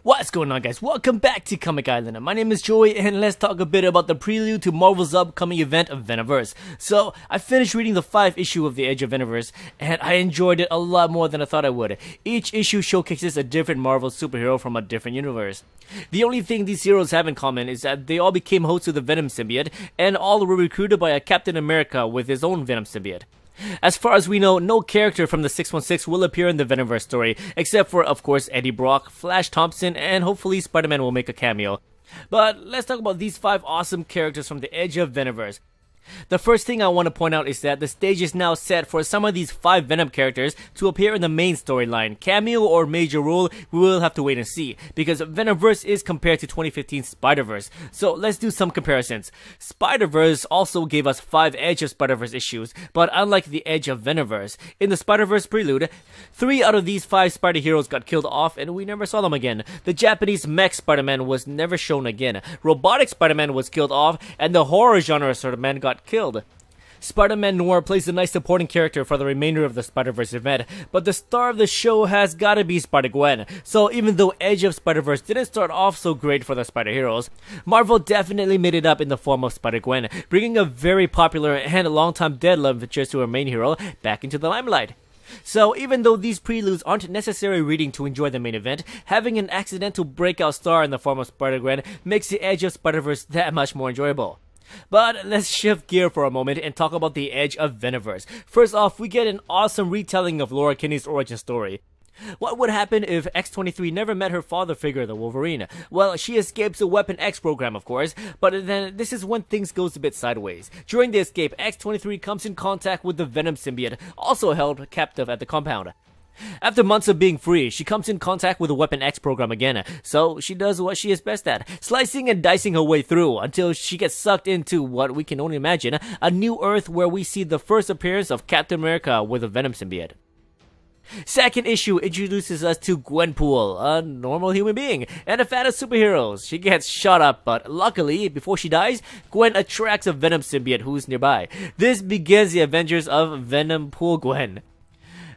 What's going on, guys? Welcome back to Comic Island. My name is Joey, and let's talk a bit about the prelude to Marvel's upcoming event of Venomverse. So, I finished reading the 5th issue of the Edge of Venomverse, and I enjoyed it a lot more than I thought I would. Each issue showcases a different Marvel superhero from a different universe. The only thing these heroes have in common is that they all became hosts of the Venom symbiote, and all were recruited by a Captain America with his own Venom symbiote. As far as we know, no character from the 616 will appear in the Venomverse story, except for, of course, Eddie Brock, Flash Thompson, and hopefully Spider-Man will make a cameo. But let's talk about these 5 awesome characters from the Edge of Venomverse. The first thing I want to point out is that the stage is now set for some of these 5 Venom characters to appear in the main storyline. Cameo or major role, we will have to wait and see, because Venomverse is compared to 2015's Spiderverse. So let's do some comparisons. Spiderverse also gave us 5 Edge of Spiderverse issues, but unlike the Edge of Venomverse, in the Spiderverse prelude, 3 out of these 5 Spider heroes got killed off and we never saw them again. The Japanese mech Spider-Man was never shown again. Robotic Spider-Man was killed off, and the horror genre Spider-Man got killed. Spider-Man Noir plays a nice supporting character for the remainder of the Spider-Verse event, but the star of the show has gotta be Spider-Gwen. So even though Edge of Spider-Verse didn't start off so great for the Spider heroes, Marvel definitely made it up in the form of Spider-Gwen, bringing a very popular and long-time dead love interest to her main hero back into the limelight. So even though these preludes aren't necessary reading to enjoy the main event, having an accidental breakout star in the form of Spider-Gwen makes the Edge of Spider-Verse that much more enjoyable. But let's shift gear for a moment and talk about the Edge of Venomverse. First off, we get an awesome retelling of Laura Kinney's origin story. What would happen if X-23 never met her father figure, the Wolverine? Well, she escapes the Weapon X program, of course, but then this is when things goes a bit sideways. During the escape, X-23 comes in contact with the Venom symbiote, also held captive at the compound. After months of being free, she comes in contact with the Weapon X program again, so she does what she is best at, slicing and dicing her way through until she gets sucked into what we can only imagine, a new Earth where we see the first appearance of Captain America with a Venom symbiote. Second issue introduces us to Gwenpool, a normal human being, and a fan of superheroes. She gets shot up, but luckily, before she dies, Gwen attracts a Venom symbiote who's nearby. This begins the adventures of Venompool Gwen.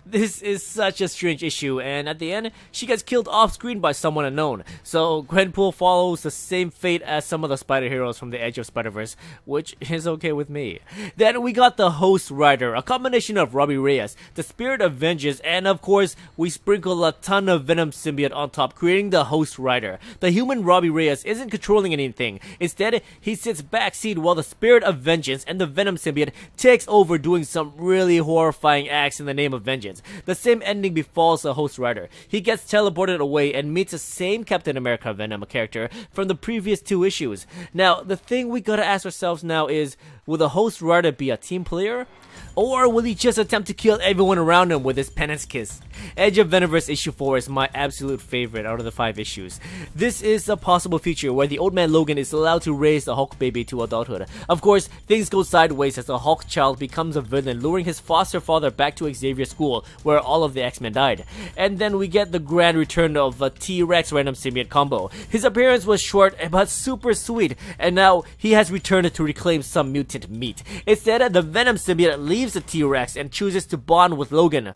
This is such a strange issue, and at the end, she gets killed off-screen by someone unknown. So Gwenpool follows the same fate as some of the Spider heroes from the Edge of Spiderverse, which is okay with me. Then we got the Host Rider, a combination of Robbie Reyes, the Spirit of Vengeance, and of course, we sprinkle a ton of Venom symbiote on top, creating the Host Rider. The human Robbie Reyes isn't controlling anything. Instead, he sits backseat while the Spirit of Vengeance and the Venom symbiote takes over, doing some really horrifying acts in the name of vengeance. The same ending befalls the Host Rider. He gets teleported away and meets the same Captain America Venom character from the previous 2 issues. Now, the thing we gotta ask ourselves now is, will the Host Rider be a team player? Or will he just attempt to kill everyone around him with his penance kiss? Edge of Venomverse issue 4 is my absolute favorite out of the 5 issues. This is a possible future where the old man Logan is allowed to raise the Hulk baby to adulthood. Of course, things go sideways as the Hulk child becomes a villain, luring his foster father back to Xavier's school, where all of the X-Men died. And then we get the grand return of a T-Rex random symbiote combo. His appearance was short but super sweet, and now he has returned to reclaim some mutant meat. Instead, the Venom symbiote leaves the T-Rex and chooses to bond with Logan.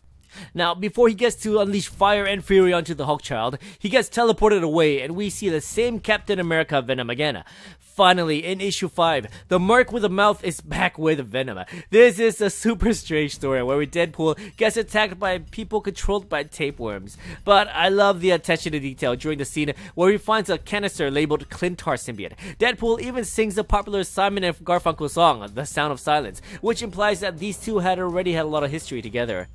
Now, before he gets to unleash fire and fury onto the Hulk child, he gets teleported away and we see the same Captain America Venom again. Finally, in issue 5, the Merc with a mouth is back with Venom. This is a super strange story where Deadpool gets attacked by people controlled by tapeworms. But I love the attention to detail during the scene where he finds a canister labeled Clintar symbiote. Deadpool even sings the popular Simon and Garfunkel song, The Sound of Silence, which implies that these two had already had a lot of history together.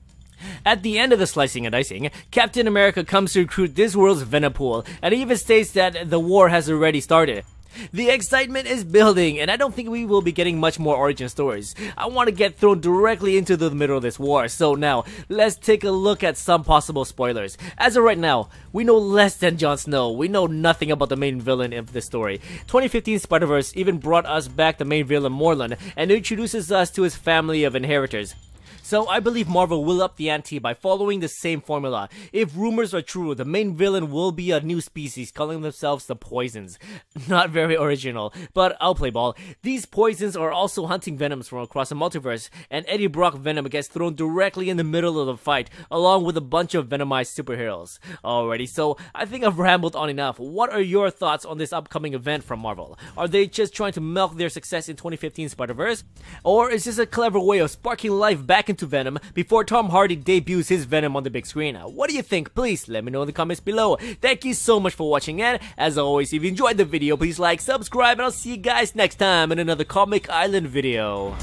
At the end of the slicing and dicing, Captain America comes to recruit this world's Venompool, and he even states that the war has already started. The excitement is building, and I don't think we will be getting much more origin stories. I want to get thrown directly into the middle of this war, so now, let's take a look at some possible spoilers. As of right now, we know less than Jon Snow. We know nothing about the main villain of this story. 2015 Spider-Verse even brought us back the main villain Morlun, and introduces us to his family of inheritors. So I believe Marvel will up the ante by following the same formula. If rumors are true, the main villain will be a new species calling themselves the Poisons. Not very original, but I'll play ball. These Poisons are also hunting Venoms from across the multiverse, and Eddie Brock Venom gets thrown directly in the middle of the fight, along with a bunch of Venomized superheroes. Alrighty, so I think I've rambled on enough. What are your thoughts on this upcoming event from Marvel? Are they just trying to milk their success in 2015 Spiderverse? Or is this a clever way of sparking life back into Venom before Tom Hardy debuts his Venom on the big screen? What do you think? Please let me know in the comments below. Thank you so much for watching, and as always, if you enjoyed the video, please like, subscribe, and I'll see you guys next time in another Comic Island video.